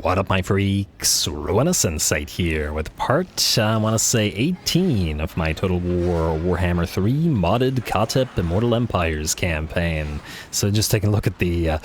What up, my freaks? Ruinous Insight here with part, I want to say 18 of my Total War Warhammer 3 modded Khatep Immortal Empires campaign. So just taking a look at the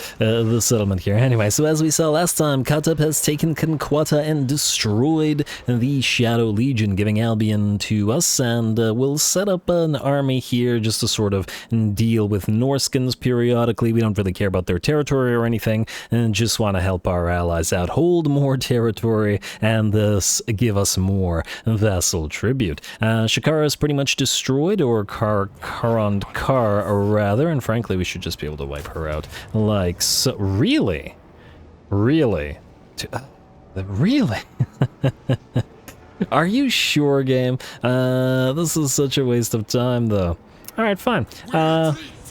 settlement here. Anyway, so as we saw last time, Khatep has taken Conquata and destroyed the Shadow Legion, giving Albion to us, and we'll set up an army here just to sort of deal with Norskins periodically. We don't really care about their territory or anything, and just want to help our allies out, hold more territory, and thus give us more vassal tribute. Shakara is pretty much destroyed, or Karand rather, and frankly we should just be able to wipe her out like so. Really? Really? Really? Are you sure, game? This is such a waste of time, though. Alright, fine.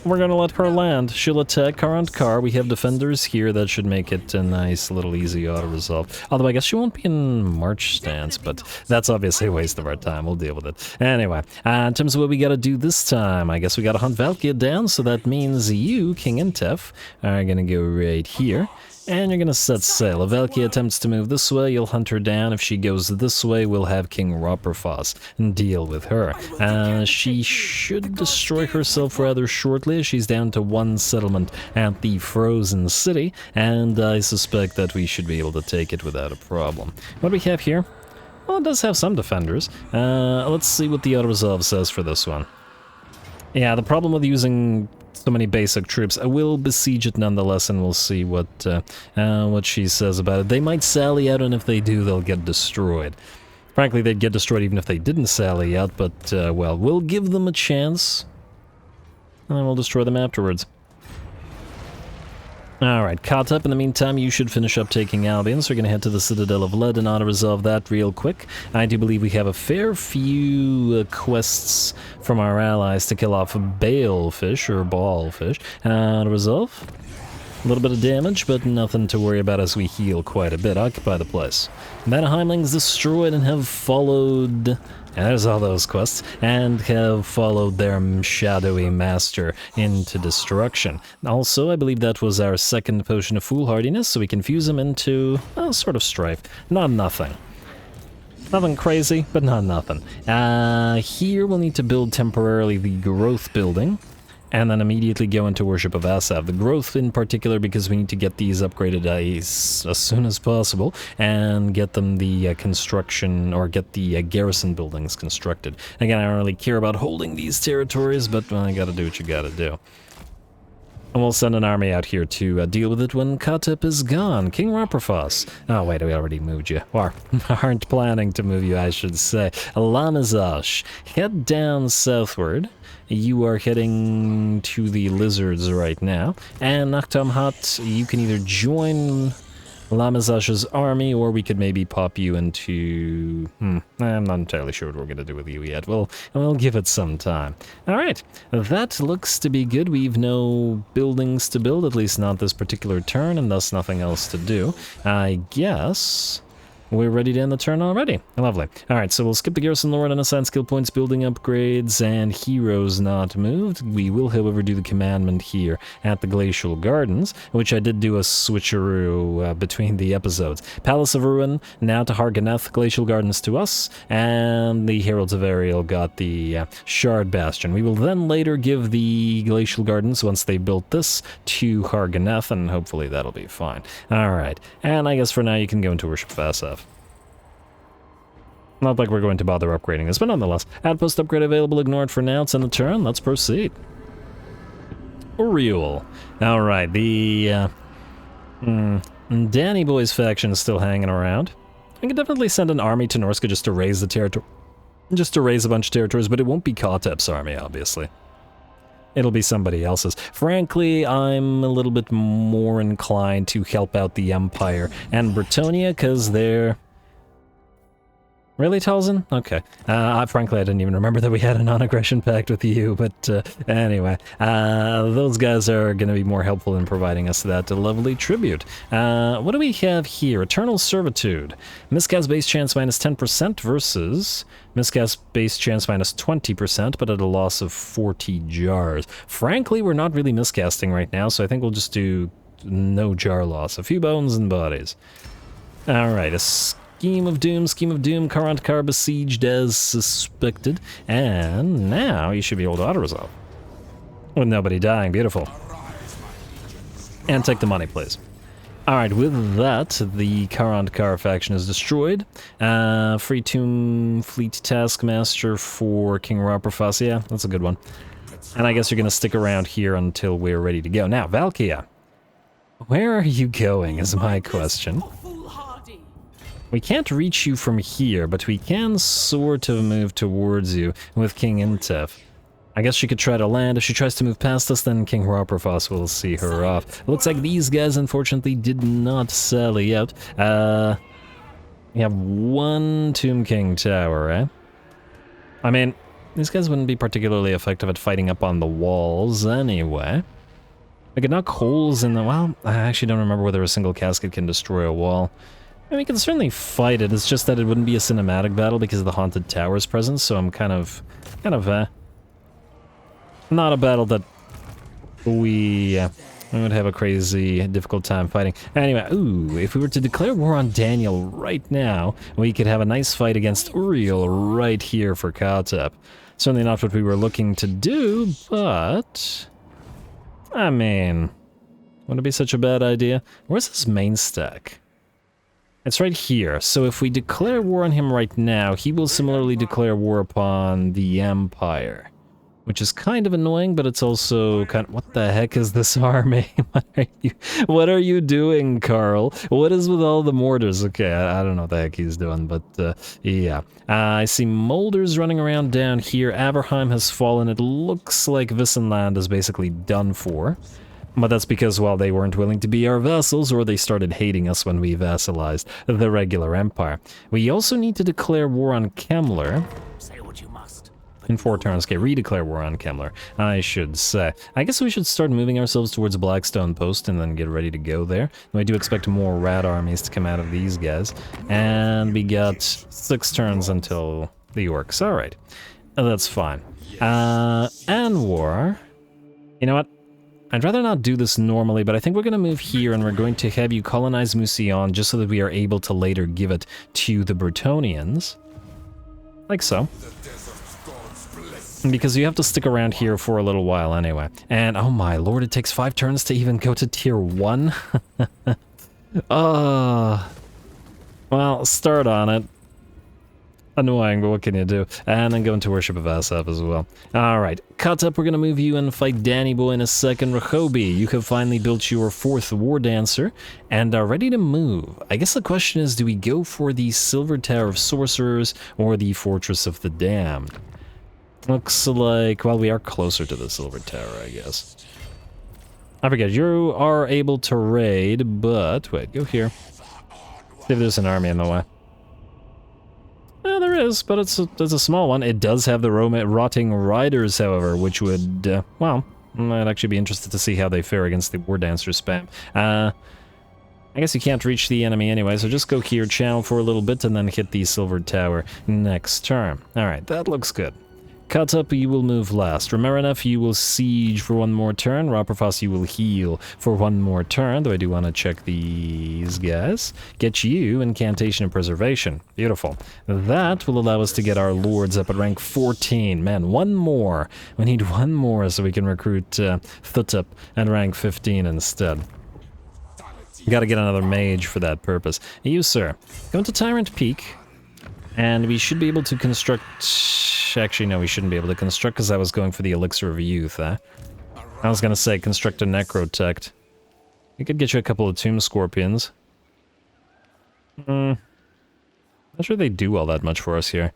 We're gonna let her land. She'll attack Karand. We have defenders here that should make it a nice little easy auto-resolve. Although I guess she won't be in March stance, but that's obviously a waste of our time. We'll deal with it. Anyway, in terms of what we gotta do this time, I guess we gotta hunt Valkyria down, so that means you, King and Tef, are gonna go right here. And you're gonna set sail. If Valkyria attempts to move this way, you'll hunt her down. If she goes this way, we'll have King Roperfoss and deal with her. She should destroy herself rather shortly. She's down to one settlement at the Frozen City, and I suspect that we should be able to take it without a problem. What do we have here? Well, it does have some defenders. Let's see what the auto-resolve says for this one. Yeah, the problem with using so many basic troops, I will besiege it nonetheless, and we'll see what she says about it. They might sally out, and if they do, they'll get destroyed. Frankly, they'd get destroyed even if they didn't sally out, but, well, we'll give them a chance, and then we'll destroy them afterwards. Alright, Khatep, in the meantime, you should finish up taking Albion, so we're going to head to the Citadel of Lead and auto-resolve that real quick. I do believe we have a fair few quests from our allies to kill off Balefish, or Ballfish. Auto-resolve. A little bit of damage, but nothing to worry about as we heal quite a bit. Occupy the place. Metaheimlings destroyed and have followed... And there's all those quests, and have followed their shadowy master into destruction. Also, I believe that was our second potion of foolhardiness, so we can fuse him into, well, sort of strife. Not nothing. Nothing crazy, but not nothing. Here we'll need to build temporarily the growth building, and then immediately go into Worship of Asaph. The growth in particular, because we need to get these upgraded as soon as possible, and get them the construction, or get the garrison buildings constructed. Again, I don't really care about holding these territories, but well, you gotta do what you gotta do. And we'll send an army out here to deal with it when Khatep is gone. King Roperfoss. Oh wait, we already moved you. Or aren't planning to move you, I should say. Lamizash. Head down southward. You are heading to the lizards right now. And Naktamhat, you can either join Lamazash's army, or we could maybe pop you into... I'm not entirely sure what we're going to do with you yet. We'll give it some time. Alright, that looks to be good. We've no buildings to build, at least not this particular turn, and thus nothing else to do. I guess... we're ready to end the turn already. Lovely. Alright, so we'll skip the Garrison Lord and assign skill points, building upgrades, and heroes not moved. We will, however, do the commandment here at the Glacial Gardens, which I did do a switcheroo between the episodes. Palace of Ruin, now to Harganeth, Glacial Gardens to us, and the Heralds of Ariel got the Shard Bastion. We will then later give the Glacial Gardens, once they built this, to Harganeth, and hopefully that'll be fine. Alright, and I guess for now you can go into Worship of Asaph. Not like we're going to bother upgrading this, but nonetheless. Outpost upgrade available, ignored for now. It's in the turn. Let's proceed. Oriole. Alright, the Danny Boy's faction is still hanging around. I can definitely send an army to Norska just to raise the territory. Just to raise a bunch of territories, but it won't be Khatep's army, obviously. It'll be somebody else's. Frankly, I'm a little bit more inclined to help out the Empire and Bretonnia, because they're... Really, Talzin? Okay. Frankly, I didn't even remember that we had a non-aggression pact with you, but anyway. Those guys are going to be more helpful in providing us that lovely tribute. What do we have here? Eternal Servitude. Miscast base chance minus 10% versus miscast base chance minus 20%, but at a loss of 40 jars. Frankly, we're not really miscasting right now, so I think we'll just do no jar loss. A few bones and bodies. Alright, a scheme of doom, Karant Kar besieged as suspected, and now you should be able to auto-resolve. With nobody dying, beautiful. And take the money, please. Alright, with that, the Karant Kar faction is destroyed. Free Tomb Fleet Taskmaster for King Raprafas, yeah, that's a good one. And I guess you're gonna stick around here until we're ready to go. Now, Valkia, where are you going is my question. We can't reach you from here, but we can sort of move towards you with King Intef. I guess she could try to land. If she tries to move past us, then King Raprafas will see her off. It looks like these guys, unfortunately, did not sally out. We have one Tomb King tower, eh? I mean, these guys wouldn't be particularly effective at fighting up on the walls anyway. We could knock holes in the... well, I actually don't remember whether a single casket can destroy a wall. I mean, we can certainly fight it, it's just that it wouldn't be a cinematic battle because of the Haunted Tower's presence, so I'm kind of, not a battle that we would have a crazy difficult time fighting. Anyway, ooh, if we were to declare war on Daniel right now, we could have a nice fight against Uriel right here for Khatep. Certainly not what we were looking to do, but... I mean... would it be such a bad idea? Where's his main stack? It's right here, so if we declare war on him right now, he will similarly declare war upon the Empire. Which is kind of annoying, but it's also kind of... what the heck is this army? What are you doing, Carl? What is with all the mortars? Okay, I don't know what the heck he's doing, but yeah. I see Molders running around down here. Averheim has fallen. It looks like Wissenland is basically done for. But that's because, well, they weren't willing to be our vassals, or they started hating us when we vassalized the regular empire. We also need to declare war on Kemler. Say what you must. In 4 turns, okay, redeclare war on Kemler, I should say. I guess we should start moving ourselves towards Blackstone Post and then get ready to go there. I do expect more rat armies to come out of these guys. And we got 6 turns until the orcs. Alright, that's fine. And war. You know what? I'd rather not do this normally, but I think we're going to move here and we're going to have you colonize Musion just so that we are able to later give it to the Bretonnians. Like so. Because you have to stick around here for a little while anyway. And oh my lord, it takes 5 turns to even go to tier 1? Well, start on it. Annoying, but what can you do? And then go into Worship of Asaph as well. Alright, Khatep, we're gonna move you and fight Danny Boy in a second. Rehobi, you have finally built your 4th War Dancer and are ready to move. I guess the question is, do we go for the Silver Tower of Sorcerers or the Fortress of the Damned? Looks like, well, we are closer to the Silver Tower, I guess. I forget, you are able to raid, but wait, go here. See if there's an army in the way. Yeah, there is, but it's a small one. It does have the Rotting Riders, however, which would, well, I'd actually be interested to see how they fare against the War Dancer spam. I guess you can't reach the enemy anyway, so just go here, channel for a little bit, and then hit the Silver Tower next turn. Alright, that looks good. Khatep, you will move last. Remerenef, you will siege for 1 more turn. Raprafas, you will heal for 1 more turn, though I do want to check these guys. Get you Incantation and Preservation. Beautiful. That will allow us to get our lords up at rank 14. Man, 1 more. We need 1 more so we can recruit Khatep at rank 15 instead. Gotta get another mage for that purpose. You, sir, go into Tyrant Peak, and we should be able to construct... Actually, no, we shouldn't be able to construct because I was going for the Elixir of Youth, eh? I was gonna say, construct a Necrotect. We could get you a couple of Tomb Scorpions. Not sure they do all that much for us here.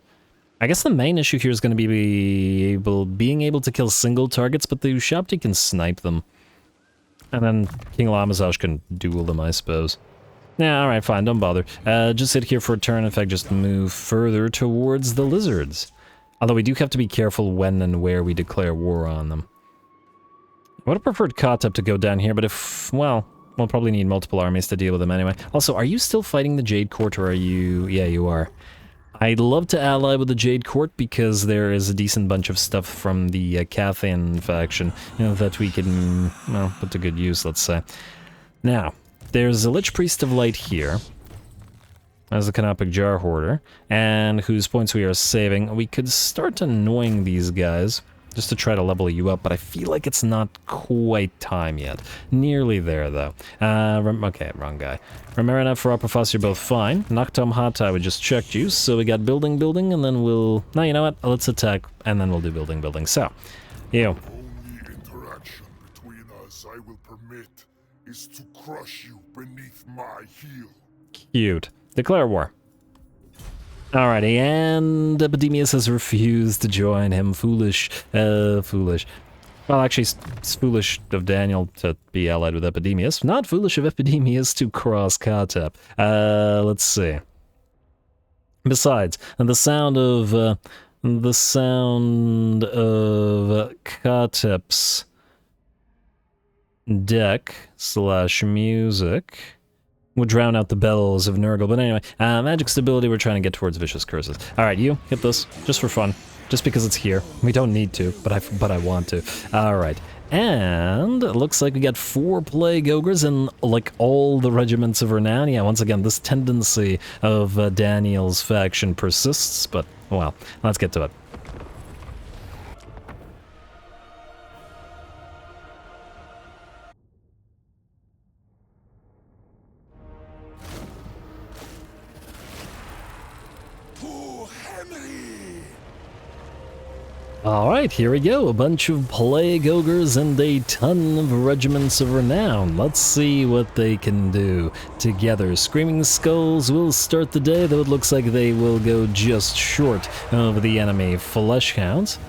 I guess the main issue here is going to be being able to kill single targets, but the Ushabti can snipe them. And then King Lamazaj can duel them, I suppose. Yeah, alright, fine, don't bother. Just sit here for a turn, in fact, just move further towards the lizards. Although we do have to be careful when and where we declare war on them. I would have preferred Khatep to go down here, but if, well, we'll probably need multiple armies to deal with them anyway. Also, are you still fighting the Jade Court, or are you... Yeah, you are. I'd love to ally with the Jade Court because there is a decent bunch of stuff from the Cathan faction, you know, that we can, well, put to good use, let's say. Now, there's a Lich Priest of Light here. as the Canopic Jar Hoarder, and whose points we are saving. We could start annoying these guys just to try to level you up, but I feel like it's not quite time yet. Nearly there, though. Okay, wrong guy. Ramirana for Upperfuss, you're both fine. Noctum Hata, we just checked you, so we got building, and then we'll... No, you know what? Let's attack, and then we'll do building. So, you. Only interaction between us I will permit is to crush you beneath my heel. Cute. Declare war. Alrighty, and Epidemius has refused to join him. Foolish. Foolish. Well, actually, it's foolish of Daniel to be allied with Epidemius. Not foolish of Epidemius to cross Khatep. Let's see. Besides, the sound of Khatep's deck / music would drown out the bells of Nurgle. But anyway, magic stability, we're trying to get towards vicious curses. Alright, you, hit this, just for fun. Just because it's here. We don't need to, but I want to. Alright, and it looks like we got 4 Plague Ogres and like all the regiments of renown. Yeah, once again, this tendency of Daniel's faction persists, but, well, let's get to it. Alright, here we go. A bunch of Plague Ogres and a ton of Regiments of Renown. Let's see what they can do together. Screaming Skulls will start the day, though it looks like they will go just short of the enemy Flesh Hounds.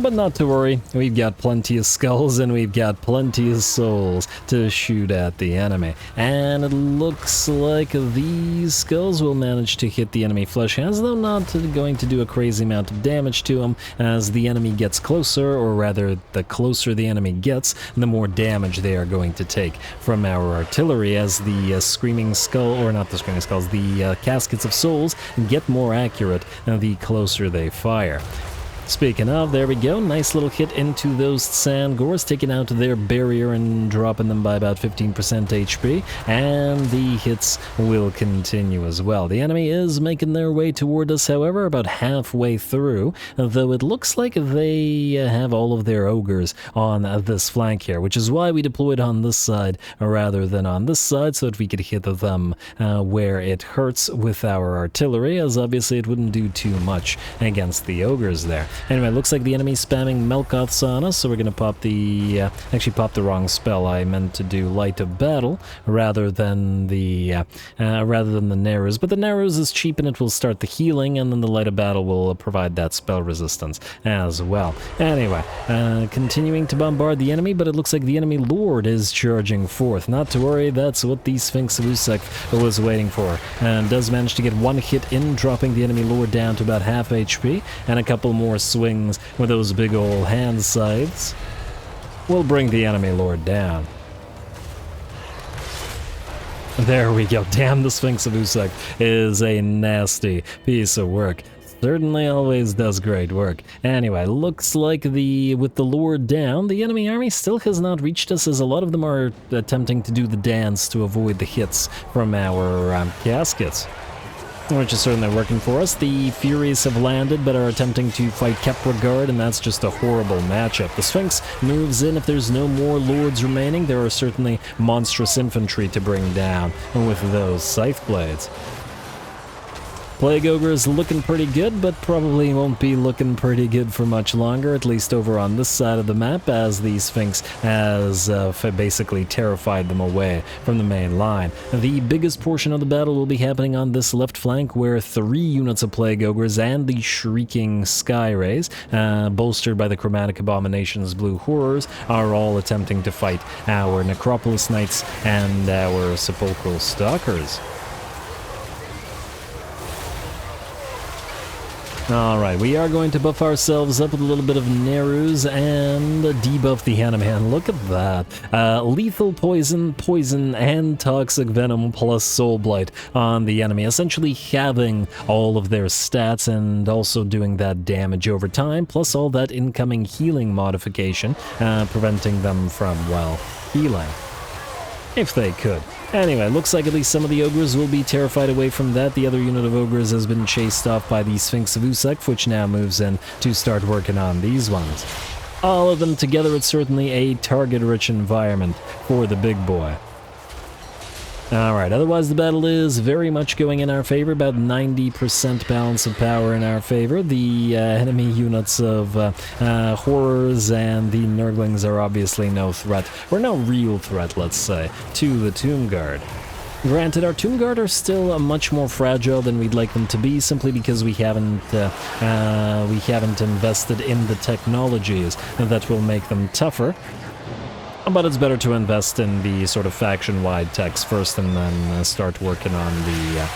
But not to worry, we've got plenty of skulls and we've got plenty of souls to shoot at the enemy. And it looks like these skulls will manage to hit the enemy Flesh Hounds, though not going to do a crazy amount of damage to them. As the enemy gets closer, or rather the closer the enemy gets, the more damage they are going to take from our artillery, as the Screaming Skull, or not the Screaming Skulls, the Caskets of Souls get more accurate the closer they fire. Speaking of, there we go, nice little hit into those Sandgors, taking out their barrier and dropping them by about 15% HP, and the hits will continue as well. The enemy is making their way toward us, however, about halfway through, though it looks like they have all of their ogres on this flank here, which is why we deployed on this side rather than on this side, so that we could hit them where it hurts with our artillery, as obviously it wouldn't do too much against the ogres there. Anyway, looks like the enemy's spamming Melkoths on us, so we're gonna pop the... actually popped the wrong spell. I meant to do Light of Battle rather than the Narrows. But the Narrows is cheap and it will start the healing, and then the Light of Battle will provide that spell resistance as well. Anyway, continuing to bombard the enemy, but it looks like the enemy Lord is charging forth. Not to worry, that's what the Sphinx of Usek was waiting for. And does manage to get one hit in, dropping the enemy Lord down to about half HP, and a couple more swings with those big old hand scythes will bring the enemy Lord down. There we go. Damn, the Sphinx of Usek is a nasty piece of work. Certainly always does great work. Anyway, looks like with the Lord down, the enemy army still has not reached us, as a lot of them are attempting to do the dance to avoid the hits from our caskets, which is certainly working for us. The Furies have landed, but are attempting to fight Kepra Guard, and that's just a horrible matchup. The Sphinx moves in. If there's no more Lords remaining, there are certainly monstrous infantry to bring down with those Scythe Blades. Plague Ogre is looking pretty good, but probably won't be looking pretty good for much longer, at least over on this side of the map, as the Sphinx has basically terrified them away from the main line. The biggest portion of the battle will be happening on this left flank, where 3 units of Plague Ogres and the Shrieking Sky Rays, bolstered by the Chromatic Abomination's Blue Horrors, are all attempting to fight our Necropolis Knights and our Sepulchral Stalkers. Alright, we are going to buff ourselves up with a little bit of Nerus and debuff the enemy, and look at that. Lethal poison, and toxic venom plus soul blight on the enemy, essentially halving all of their stats and also doing that damage over time, plus all that incoming healing modification, preventing them from, well, healing. If they could. Anyway, looks like at least some of the ogres will be terrified away from that. The other unit of ogres has been chased off by the Sphinx of Usak, which now moves in to start working on these ones. All of them together, it's certainly a target-rich environment for the big boy. Alright, otherwise the battle is very much going in our favor, about 90% balance of power in our favor. The enemy units of horrors and the Nurglings are obviously no threat, or no real threat, let's say, to the Tomb Guard. Granted, our Tomb Guard are still much more fragile than we'd like them to be, simply because we haven't invested in the technologies that will make them tougher. But it's better to invest in the sort of faction-wide techs first, and then start working on the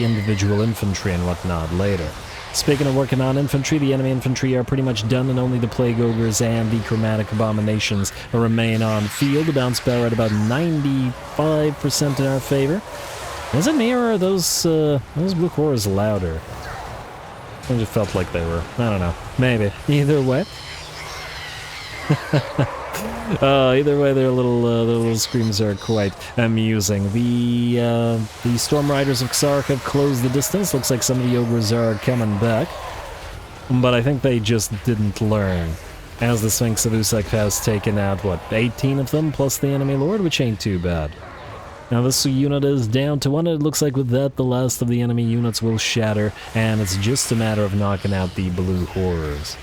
individual infantry and whatnot later. Speaking of working on infantry, the enemy infantry are pretty much done, and only the Plague Ogres and the Chromatic Abominations remain on field. The bounce power at about 95% in our favor. Is it me, or are those Blue Horrors louder? I just felt like they were. I don't know. Maybe. Either way. Either way, their little screams are quite amusing. The Storm Riders of Xark have closed the distance. Looks like some of the ogres are coming back, but I think they just didn't learn, as the Sphinx of Usak has taken out, what, 18 of them, plus the enemy lord, which ain't too bad. Now this unit is down to 1, and it looks like with that the last of the enemy units will shatter, and it's just a matter of knocking out the Blue Horrors.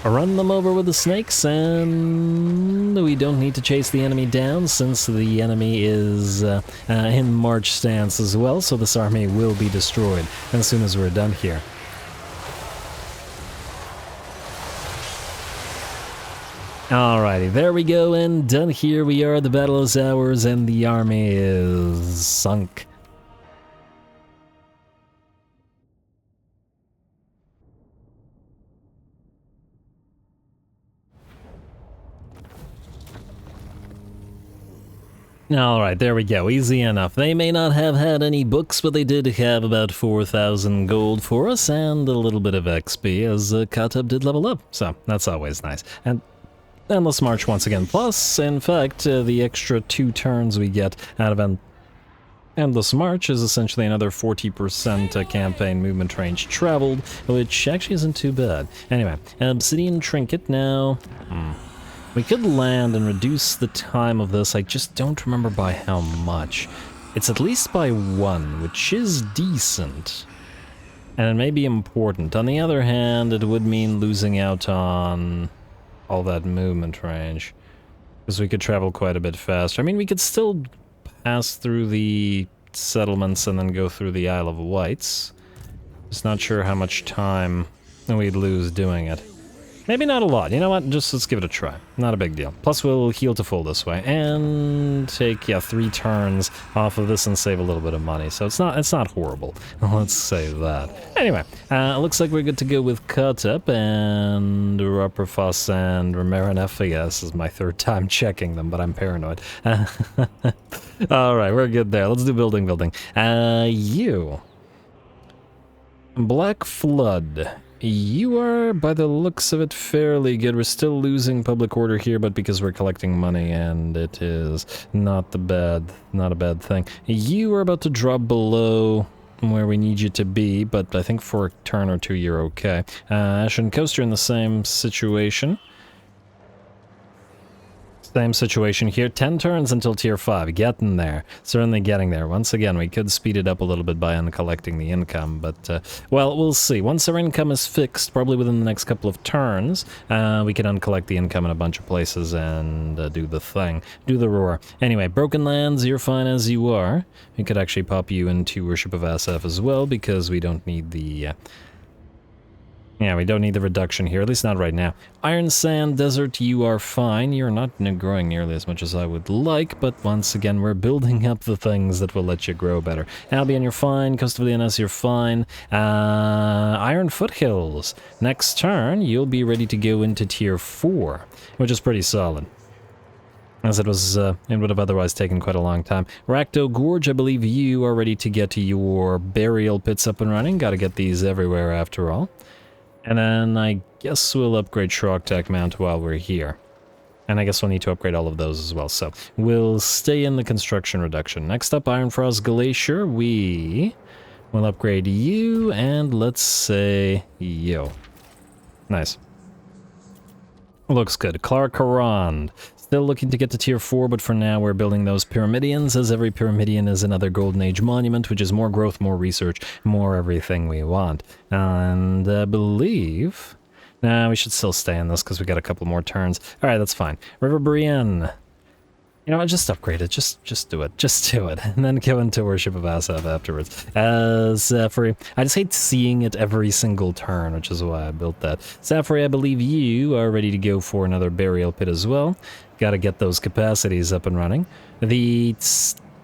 Run them over with the snakes, and we don't need to chase the enemy down since the enemy is in march stance as well, so this army will be destroyed as soon as we're done here. Alrighty, there we go, and done here we are. The battle is ours, and the army is sunk. Alright, there we go, easy enough. They may not have had any books, but they did have about 4,000 gold for us, and a little bit of XP, as Khatep did level up, so that's always nice. And Endless March once again, plus, in fact, the extra 2 turns we get out of Endless March is essentially another 40% campaign movement range traveled, which actually isn't too bad. Anyway, Obsidian Trinket now. We could land and reduce the time of this, I just don't remember by how much. It's at least by 1, which is decent. And it may be important. On the other hand, it would mean losing out on all that movement range, because we could travel quite a bit faster. I mean, we could still pass through the settlements and then go through the Isle of Wights. Just not sure how much time we'd lose doing it. Maybe not a lot. You know what? Just let's give it a try. Not a big deal. Plus, we'll heal to full this way and take 3 turns off of this and save a little bit of money. So it's not horrible. Let's say that. Anyway, looks like we're good to go with Khatep and Ruperfos and Romarinef. Yeah, this is my 3rd time checking them, but I'm paranoid. All right, we're good there. Let's do building. You. Black Flood. You are, by the looks of it, fairly good. We're still losing public order here, but because we're collecting money, and it is not a bad thing. You are about to drop below where we need you to be, but I think for a turn or 2 you're okay. Ashen Coast, you're in the same situation. Same situation here. 10 turns until tier 5. Getting there. Certainly getting there. Once again, we could speed it up a little bit by uncollecting the income, but, well, we'll see. Once our income is fixed, probably within the next couple of turns, we can uncollect the income in a bunch of places and do the thing. Do the roar. Anyway, Broken Lands, you're fine as you are. We could actually pop you into Worship of SF as well, because we don't need the... Yeah, we don't need the reduction here, at least not right now. Iron Sand Desert, you are fine. You're not growing nearly as much as I would like, but once again, we're building up the things that will let you grow better. Albion, you're fine. Coast of Lyonesse, you're fine. Iron Foothills. Next turn, you'll be ready to go into tier 4, which is pretty solid, as it would have otherwise taken quite a long time. Rakdo Gorge, I believe you are ready to get your burial pits up and running. Gotta get these everywhere after all. And then I guess we'll upgrade Shrogtech Mount while we're here. And I guess we'll need to upgrade all of those as well. So we'll stay in the construction reduction. Next up, Ironfrost Glacier. We will upgrade you, and let's say yo. Nice. Looks good. Clarkarond. Still looking to get to tier 4, but for now we're building those Pyramidions, as every Pyramidion is another Golden Age monument, which is more growth, more research, more everything we want. And I believe... Nah, we should still stay in this because we got a couple more turns. Alright, that's fine. River Brienne. You know what, just upgrade it. Just do it. Just do it. And then go into Worship of Asaph afterwards. Zafri, I just hate seeing it every single turn, which is why I built that. Zafri, I believe you are ready to go for another burial pit as well. Gotta get those capacities up and running. The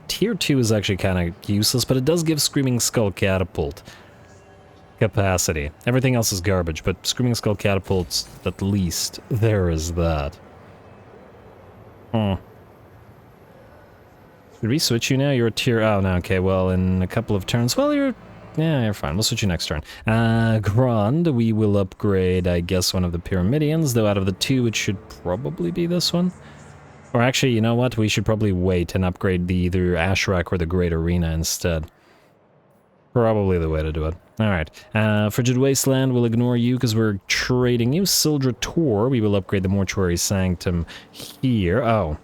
tier 2 is actually kind of useless, but it does give Screaming Skull Catapult capacity. Everything else is garbage, but Screaming Skull Catapults, at least, there is that. Should we switch you now? You're a tier... Oh, no, okay, well, in a couple of turns... Well, you're... Yeah, you're fine. We'll switch you next turn. Grand, we will upgrade, I guess, one of the Pyramidions, though out of the two, it should probably be this one. Or actually, you know what? We should probably wait and upgrade the either Ashrak or the Great Arena instead. Probably the way to do it. Alright. Frigid Wasteland, we'll ignore you because we're trading you. Sildra Tor, we will upgrade the Mortuary Sanctum here. Oh.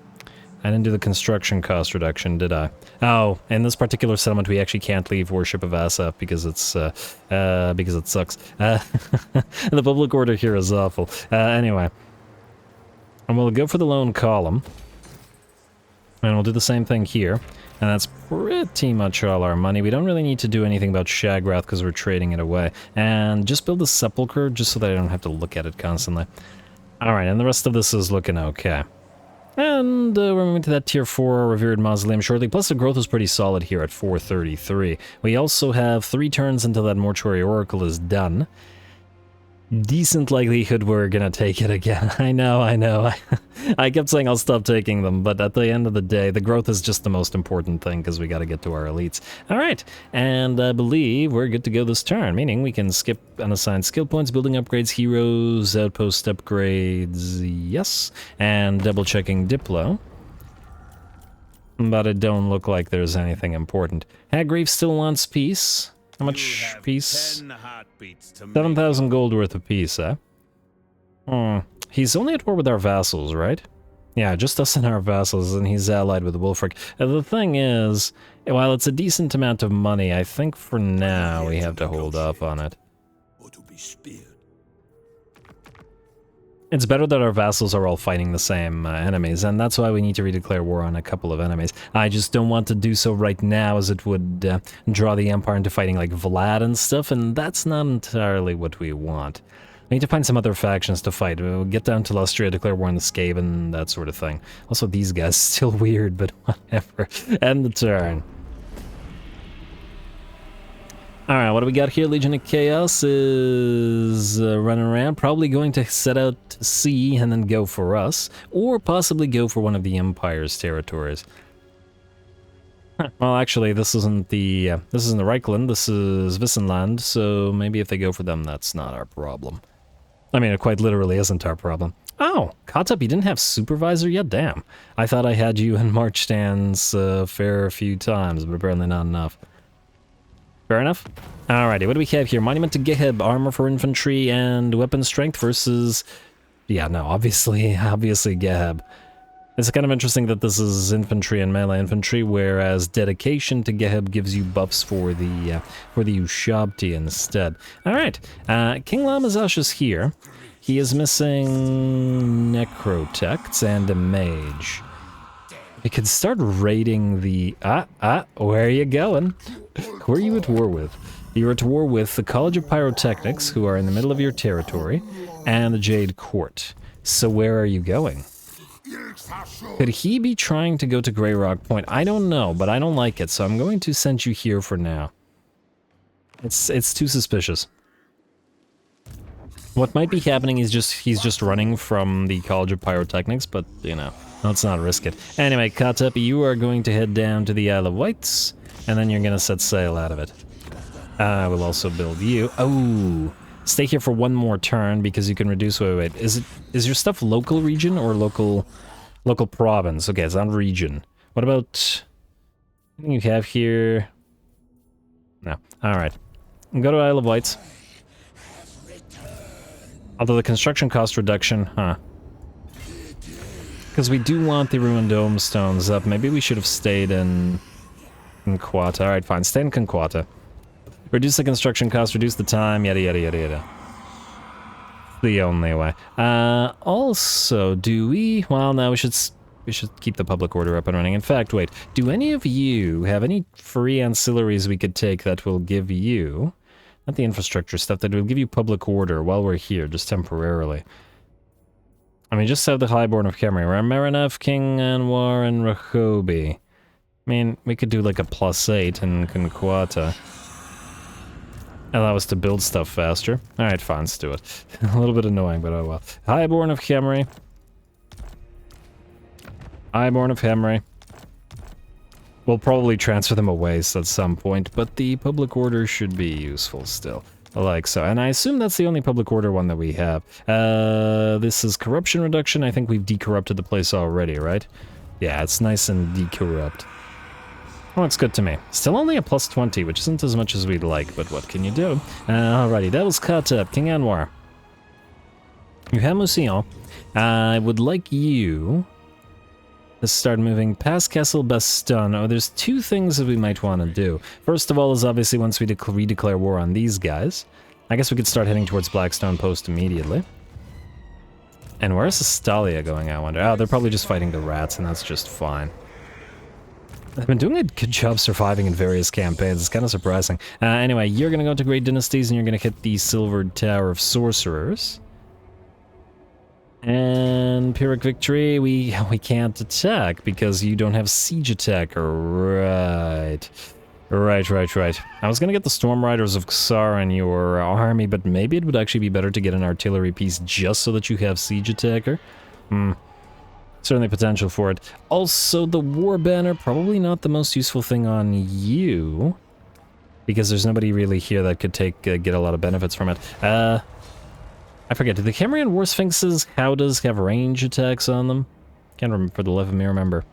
I didn't do the construction cost reduction, did I? Oh, in this particular settlement, we actually can't leave Worship of Asaph because it's, because it sucks. The public order here is awful. Anyway. And we'll go for the lone column. And we'll do the same thing here. And that's pretty much all our money. We don't really need to do anything about Shagrath because we're trading it away. And just build a Sepulchre just so that I don't have to look at it constantly. Alright, and the rest of this is looking okay. And we're moving to that tier 4 Revered Mausoleum shortly, plus the growth is pretty solid here at 433. We also have 3 turns until that Mortuary Oracle is done. Decent likelihood we're gonna take it again. I know. I kept saying I'll stop taking them, but at the end of the day, the growth is just the most important thing because we gotta get to our elites. Alright, and I believe we're good to go this turn, meaning we can skip unassigned skill points, building upgrades, heroes, outpost upgrades, yes, and double checking Diplo. But it don't look like there's anything important. Hagreave still wants peace. How much peace? 7,000 gold worth of peace, eh? He's only at war with our vassals, right? Yeah, just us and our vassals, and he's allied with Wulfric. The thing is, while it's a decent amount of money, I think for now we have to hold off on it. It's better that our vassals are all fighting the same enemies, and that's why we need to redeclare war on a couple of enemies. I just don't want to do so right now, as it would draw the Empire into fighting like Vlad and stuff, and that's not entirely what we want. We need to find some other factions to fight. We'll get down to Lustria, declare war on the Skaven, that sort of thing. Also, these guys, still weird, but whatever. End the turn. Alright, what do we got here? Legion of Chaos is running around, probably going to set out to sea and then go for us, or possibly go for one of the Empire's territories. Well, actually, this isn't the Reichland, this is Wissenland, so maybe if they go for them, that's not our problem. I mean, it quite literally isn't our problem. Oh, Khatep, you didn't have Supervisor yet? Damn. I thought I had you in March stands a fair few times, but apparently not enough. Fair enough. Alrighty, what do we have here? Monument to Geheb, armor for infantry and weapon strength versus... Yeah, no, obviously Geheb. It's kind of interesting that this is infantry and melee infantry, whereas dedication to Geheb gives you buffs for the Ushabti instead. Alright, King Lamazash is here. He is missing Necrotects and a mage. We could start raiding the... where are you going? Who are you at war with? You're at war with the College of Pyrotechnics, who are in the middle of your territory, and the Jade Court. So where are you going? Could he be trying to go to Grey Rock Point? I don't know, but I don't like it, so I'm going to send you here for now. It's too suspicious. What might be happening is he's just running from the College of Pyrotechnics, but, you know, let's not risk it. Anyway, Khatep, you are going to head down to the Isle of Wights, and then you're going to set sail out of it. I will also build you. Oh, Stay here for one more turn because you can reduce... Wait. Is your stuff local region or local province? Okay, it's on region. What about... anything you have here? No. Alright. Go to Isle of Wight. Although the construction cost reduction, huh? Because we do want the ruined dome stones up. Maybe we should have stayed in Quata. Alright, fine. Stay in Quata. Reduce the construction cost, reduce the time, yada yada yada yada. The only way. Also, do we... well, no, we should keep the public order up and running. In fact, wait. Do any of you have any free ancillaries we could take that will give you... not the infrastructure stuff, that will give you public order while we're here, just temporarily? I mean, just have the Highborn of Khemri. We're Marinef, King Anwar, and Rahobi. I mean, we could do like a +8 in Conquata. Allow us to build stuff faster. Alright, fine, let's do it. A little bit annoying, but oh well. Highborn of Khemri. Highborn of Khemri. We'll probably transfer them away at some point, but the public order should be useful still. Like so. And I assume that's the only public order one that we have. This is corruption reduction. I think we've decorrupted the place already, right? Yeah, it's nice and decorrupt. Looks good to me. Still only a +20, which isn't as much as we'd like, but what can you do? Alrighty, that was Khatep, King Anwar. You have Mousillon. I would like you to start moving past Castle Baston. Oh, there's two things that we might want to do. First of all is obviously once we redeclare war on these guys, I guess we could start heading towards Blackstone Post immediately. And where's Astalia going, I wonder? Oh, they're probably just fighting the rats, and that's just fine. They've been doing a good job surviving in various campaigns. It's kind of surprising. Anyway, you're going to go to Great Dynasties, and you're going to hit the Silvered Tower of Sorcerers. And Pyrrhic Victory, we can't attack because you don't have Siege Attacker. Right. I was going to get the Storm Riders of Xar in your army, but maybe it would actually be better to get an artillery piece just so that you have Siege Attacker. Certainly potential for it. Also, the War Banner, probably not the most useful thing on you, because there's nobody really here that could get a lot of benefits from it. I forget, do the Khemrian War Sphinxes, Howdas, have range attacks on them? Can't remember for the life of me remember.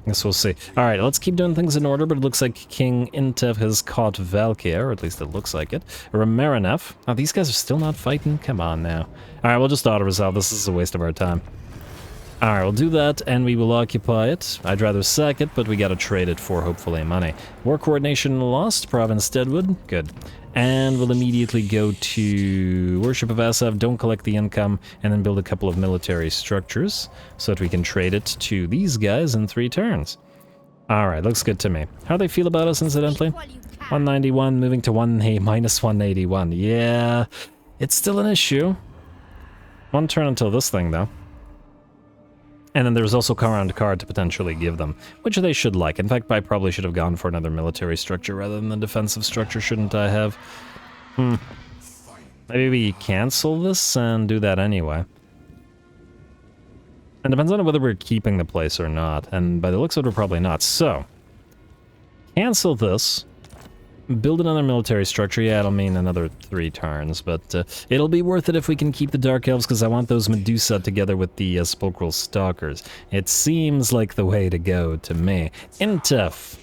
Guess we'll see. Alright, let's keep doing things in order, but it looks like King Intev has caught Valkia, or at least it looks like it. Ramarinef. Oh, these guys are still not fighting? Come on now. Alright, we'll just auto-resolve. This is a waste of our time. Alright, we'll do that, and we will occupy it. I'd rather sack it, but we gotta trade it for, hopefully, money. War Coordination lost, Province Deadwood. Good. And we'll immediately go to Worship of Asav, don't collect the income, and then build a couple of military structures, so that we can trade it to these guys in 3 turns. Alright, looks good to me. How do they feel about us, incidentally? 191, moving to minus 181. Yeah, it's still an issue. 1 turn until this thing, though. And then there's also Karan card to potentially give them, which they should like. In fact, I probably should have gone for another military structure rather than the defensive structure, shouldn't I have? Maybe we cancel this and do that anyway. It depends on whether we're keeping the place or not, and by the looks of it, we're probably not. So, cancel this. Build another military structure. Yeah, it'll mean another 3 turns, but it'll be worth it if we can keep the Dark Elves, because I want those Medusa together with the Sepulchral Stalkers. It seems like the way to go to me. Intef.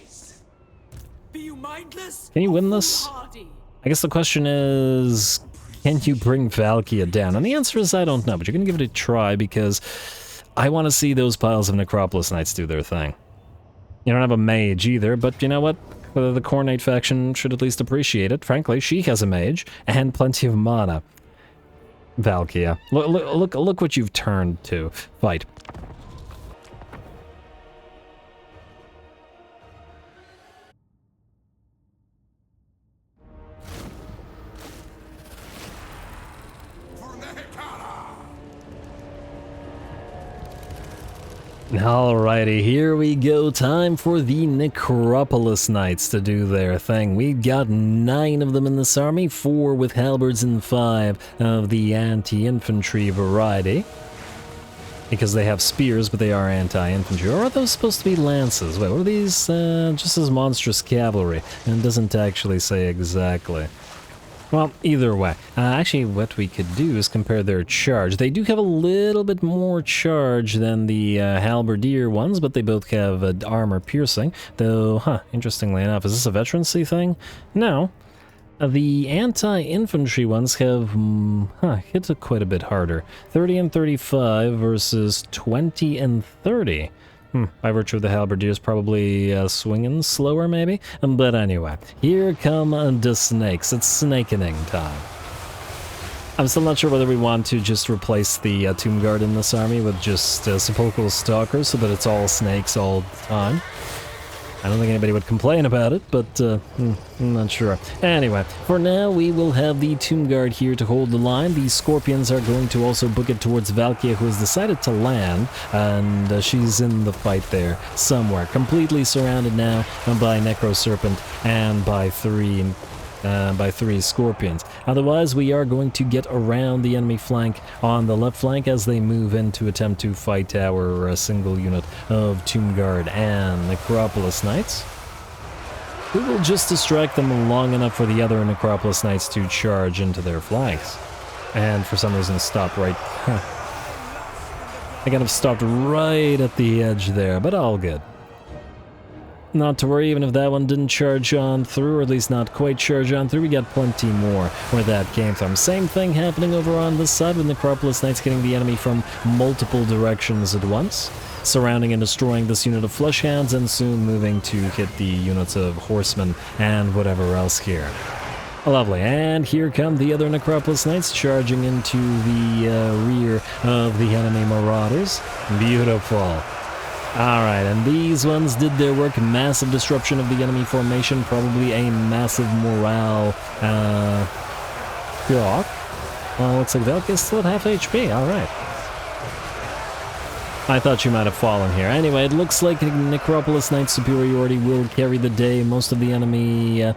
Can you win this? I guess the question is, can you bring Valkia down? And the answer is I don't know, but you're going to give it a try, because I want to see those piles of Necropolis Knights do their thing. You don't have a mage either, but you know what? The Cornate faction should at least appreciate it. Frankly, she has a mage and plenty of mana. Valkia, look what you've turned to. Fight. Alrighty, here we go. Time for the Necropolis Knights to do their thing. We've got 9 of them in this army, 4 with halberds and 5 of the anti-infantry variety. Because they have spears, but they are anti-infantry. Or are those supposed to be lances? Wait, what are these? Just as monstrous cavalry. And it doesn't actually say exactly. Well, either way. Actually, what we could do is compare their charge. They do have a little bit more charge than the halberdier ones, but they both have armor piercing. Though, interestingly enough, is this a veterancy thing? No. The anti-infantry ones have hit it quite a bit harder. 30 and 35 versus 20 and 30. By virtue of the halberdiers probably swinging slower, maybe? But anyway, here come the snakes. It's snakening time. I'm still not sure whether we want to just replace the Tomb Guard in this army with just sepulchral stalkers so that it's all snakes all the time. I don't think anybody would complain about it, but I'm not sure. Anyway, for now we will have the Tomb Guard here to hold the line. The Scorpions are going to also book it towards Valkia, who has decided to land, and she's in the fight there somewhere. Completely surrounded now by Necroserpent and by three Scorpions. Otherwise, we are going to get around the enemy flank on the left flank as they move in to attempt to fight our single unit of Tomb Guard and Necropolis Knights. We will just distract them long enough for the other Necropolis Knights to charge into their flanks. And for some reason stop right... I kind of stopped right at the edge there, but all good. Not to worry, even if that one didn't charge on through, or at least not quite charge on through, we got plenty more where that came from. Same thing happening over on this side with Necropolis Knights getting the enemy from multiple directions at once, surrounding and destroying this unit of Flesh Hounds, and soon moving to hit the units of Horsemen and whatever else here. Lovely, and here come the other Necropolis Knights charging into the rear of the enemy Marauders. Beautiful. Alright, and these ones did their work. Massive disruption of the enemy formation, probably a massive morale shock. Looks like Valky's still at half HP, alright. I thought you might have fallen here. Anyway, it looks like Necropolis Knight superiority will carry the day. Most of the enemy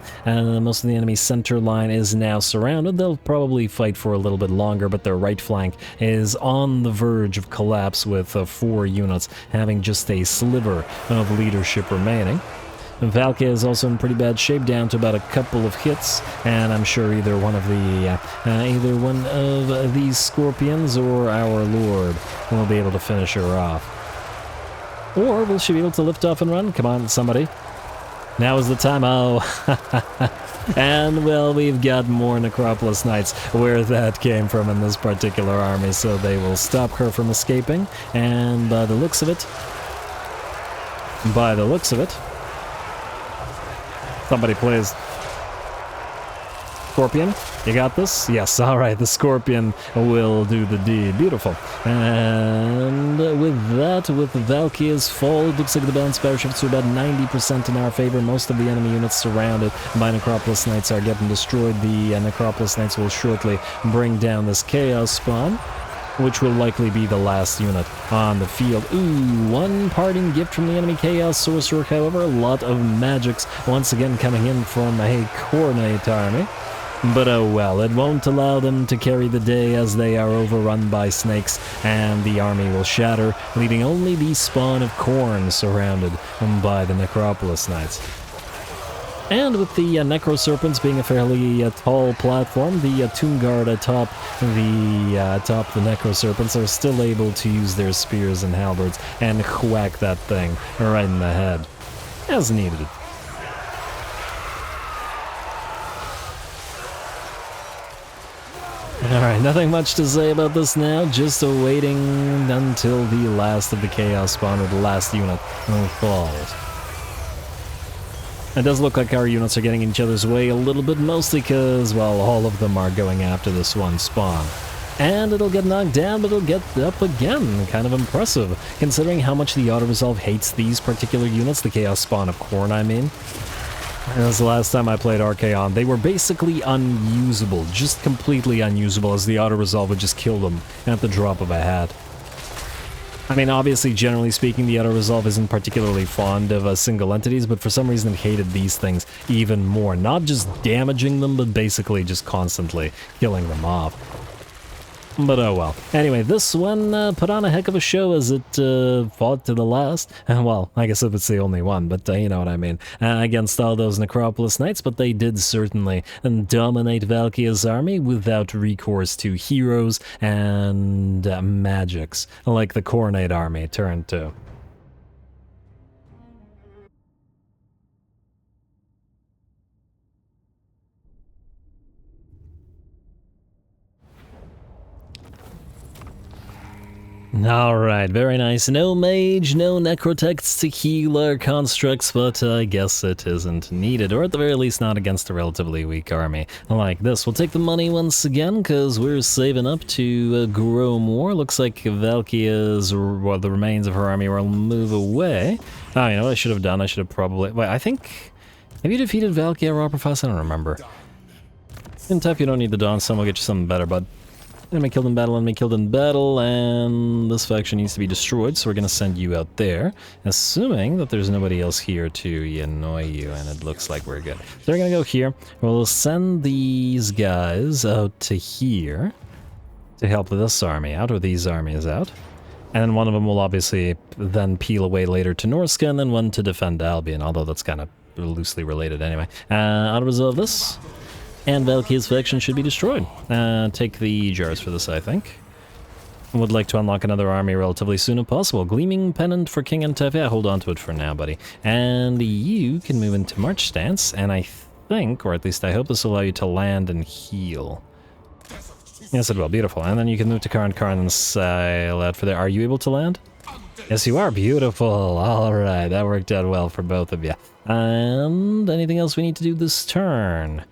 center line is now surrounded. They'll probably fight for a little bit longer, but their right flank is on the verge of collapse with 4 units having just a sliver of leadership remaining. Valkia is also in pretty bad shape, down to about a couple of hits, and I'm sure either one of these Scorpions or our Lord will be able to finish her off. Or will she be able to lift off and run? Come on, somebody. Now is the time. Oh, and well, we've got more Necropolis Knights where that came from in this particular army, so they will stop her from escaping, and by the looks of it, somebody please. Scorpion, you got this? Yes, alright, the Scorpion will do the deed. Beautiful. And with that, with Valkyria's fall, it looks like the balance power shifts to about 90% in our favor. Most of the enemy units surrounded by Necropolis Knights are getting destroyed. The Necropolis Knights will shortly bring down this Chaos Spawn, which will likely be the last unit on the field. Ooh, one parting gift from the enemy Chaos Sorcerer, however. A lot of magics once again coming in from a Coordinate army. But oh well, it won't allow them to carry the day as they are overrun by snakes, and the army will shatter, leaving only the spawn of Khorne surrounded by the Necropolis Knights. And with the Necroserpents being a fairly tall platform, the Tomb Guard atop the Necroserpents are still able to use their spears and halberds and whack that thing right in the head, as needed. Alright, nothing much to say about this now, just awaiting until the last of the Chaos Spawn, or the last unit, falls. It does look like our units are getting in each other's way a little bit, mostly because, well, all of them are going after this one spawn. And it'll get knocked down, but it'll get up again. Kind of impressive, considering how much the Auto-Resolve hates these particular units, the Chaos Spawn of Khorne, I mean. That was the last time I played Archaon. They were basically unusable, just completely unusable, as the Auto-Resolve would just kill them at the drop of a hat. I mean, obviously, generally speaking, the Auto-Resolve isn't particularly fond of single entities, but for some reason it hated these things even more. Not just damaging them, but basically just constantly killing them off. But oh well. Anyway, this one put on a heck of a show as it fought to the last. Well, I guess if it's the only one, but you know what I mean. Against all those Necropolis Knights, but they did certainly dominate Valkia's army without recourse to heroes and magics, like the Coronate army turned to. Alright, very nice. No mage, no necrotexts to heal our constructs, but I guess it isn't needed, or at the very least not against a relatively weak army like this. We'll take the money once again, because we're saving up to grow more. Looks like Valkia's, well, the remains of her army will move away. Oh, you know what I should have done? I should have probably... Wait, I think... Have you defeated Valkia Robberfass? I don't remember. In tough, you don't need the Dawn Sun, we'll get you something better, bud. Enemy killed in battle, enemy killed in battle, and this faction needs to be destroyed, so we're going to send you out there, assuming that there's nobody else here to annoy you, and it looks like we're good. So we're going to go here. We'll send these guys out to here to help this army out, or these armies out. And then one of them will obviously then peel away later to Norska, and then one to defend Albion, although that's kind of loosely related anyway. I'll resolve this. And Valky's faction should be destroyed. Take the jars for this, I think. Would like to unlock another army relatively soon if possible. Gleaming Pennant for King and Tef. Yeah, hold on to it for now, buddy. And you can move into March Stance, and I think, or at least I hope this will allow you to land and heal. Yes, it will. Beautiful. And then you can move to Karn and sail out for there. Are you able to land? Yes, you are. Beautiful. Alright, that worked out well for both of you. And anything else we need to do this turn?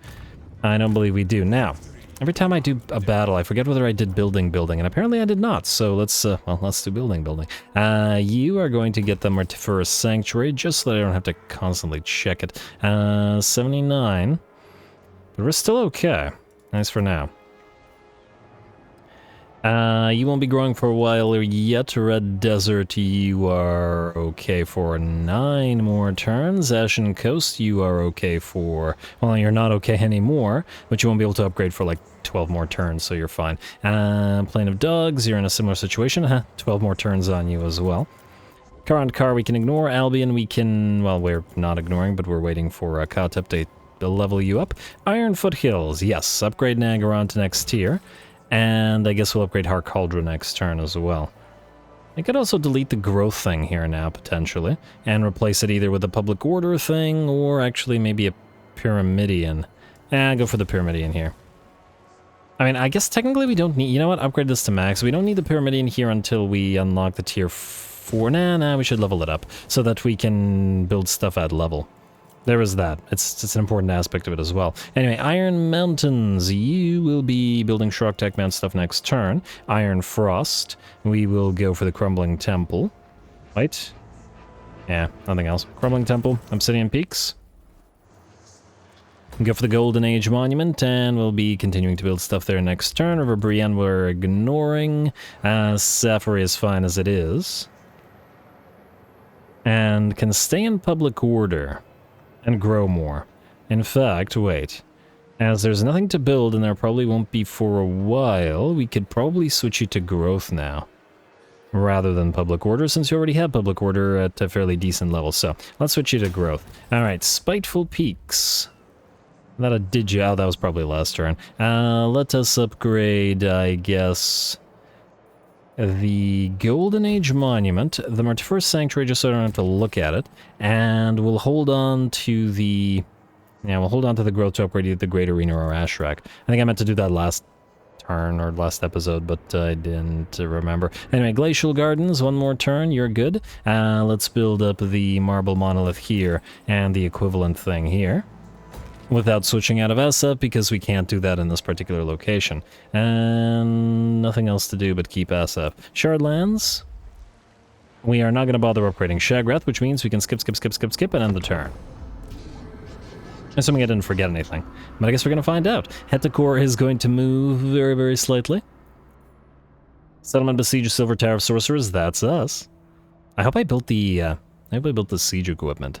I don't believe we do. Now, every time I do a battle, I forget whether I did building, and apparently I did not, so let's do building. You are going to get the Mortiferous Sanctuary, just so that I don't have to constantly check it. 79, but we're still okay. Nice for now. You won't be growing for a while yet. Red Desert, you are okay for 9 more turns. Ashen Coast, you are okay for... Well, you're not okay anymore, but you won't be able to upgrade for like 12 more turns, so you're fine. Plain of Dogs, you're in a similar situation. 12 more turns on you as well. Car we can ignore. Albion we can... Well, we're not ignoring, but we're waiting for Khatep to level you up. Iron Foothills, yes. Upgrade Nagaron to next tier. And I guess we'll upgrade Harkaldra next turn as well. I could also delete the growth thing here now, potentially, and replace it either with a public order thing, or actually maybe a Pyramidion. Go for the Pyramidion here. I mean, I guess technically we don't need... You know what? Upgrade this to max. We don't need the Pyramidion here until we unlock the tier 4. Nah, we should level it up, so that we can build stuff at level. There is that. It's an important aspect of it as well. Anyway, Iron Mountains. You will be building Shrok Tech Mount stuff next turn. Iron Frost. We will go for the Crumbling Temple. Right? Yeah, nothing else. Crumbling Temple. Obsidian Peaks. Go for the Golden Age Monument, and we'll be continuing to build stuff there next turn. River Brienne we're ignoring. Safari is fine as it is. And can stay in public order. And grow more. In fact, wait. As there's nothing to build and there probably won't be for a while, we could probably switch you to growth now. Rather than public order, since you already have public order at a fairly decent level. So, let's switch you to growth. Alright, Spiteful Peaks. That oh, that was probably last turn. Let us upgrade, I guess... the Golden Age Monument, the Mortiferous Sanctuary, just so I don't have to look at it, and we'll hold on to the... Yeah, we'll hold on to the growth to upgrade either the Great Arena or Ashrak. I think I meant to do that last turn, or last episode, but I didn't remember. Anyway, Glacial Gardens, one more turn, you're good. Let's build up the Marble Monolith here, and the equivalent thing here. Without switching out of SF, because we can't do that in this particular location. And nothing else to do but keep SF. Shardlands. We are not going to bother upgrading Shagrath, which means we can skip, and end the turn. Assuming I didn't forget anything. But I guess we're going to find out. Hetekor is going to move very, very slightly. Settlement Besiege Silver Tower of Sorcerers, that's us. I hope I built the, siege equipment.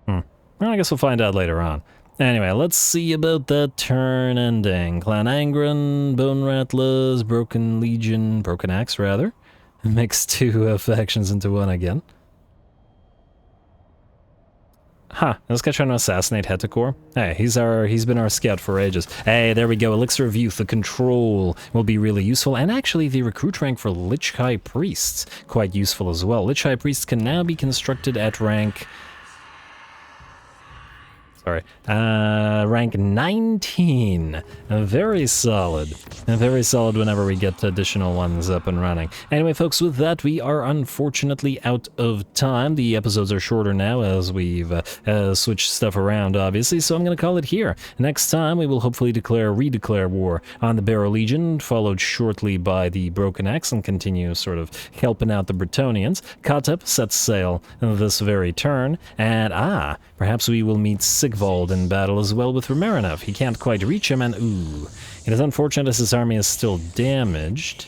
Well, I guess we'll find out later on. Anyway, let's see about that turn ending. Clan Angren, Bone Rattlers, Broken Legion, Broken Axe rather. Mix two factions into one again. Huh, this guy trying to assassinate Hetekor? Hey, he's been our scout for ages. Hey, there we go, Elixir of Youth, the control will be really useful, and actually the recruit rank for Lich High Priests, quite useful as well. Lich High Priests can now be constructed at rank... rank 19. Very solid. Very solid whenever we get additional ones up and running. Anyway, folks, with that, we are unfortunately out of time. The episodes are shorter now as we've switched stuff around, obviously, so I'm going to call it here. Next time, we will hopefully redeclare war on the Barrow Legion, followed shortly by the Broken Axe, and continue sort of helping out the Bretonnians. Khatep sets sail this very turn, and perhaps we will meet Sigvald in battle as well with Romarinov. He can't quite reach him, and it is unfortunate as his army is still damaged.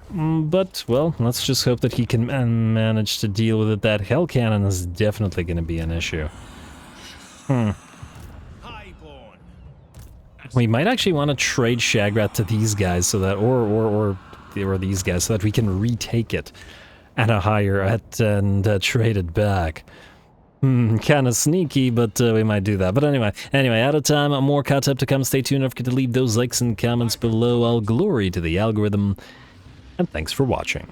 But, well, let's just hope that he can manage to deal with it. That Hell Cannon is definitely going to be an issue. We might actually want to trade Shagrat to these guys so that, or these guys, so that we can retake it at a higher, and trade it back. Kind of sneaky, but we might do that. But anyway, out of time, more Khatep to come. Stay tuned, don't forget to leave those likes and comments below. All glory to the algorithm, and thanks for watching.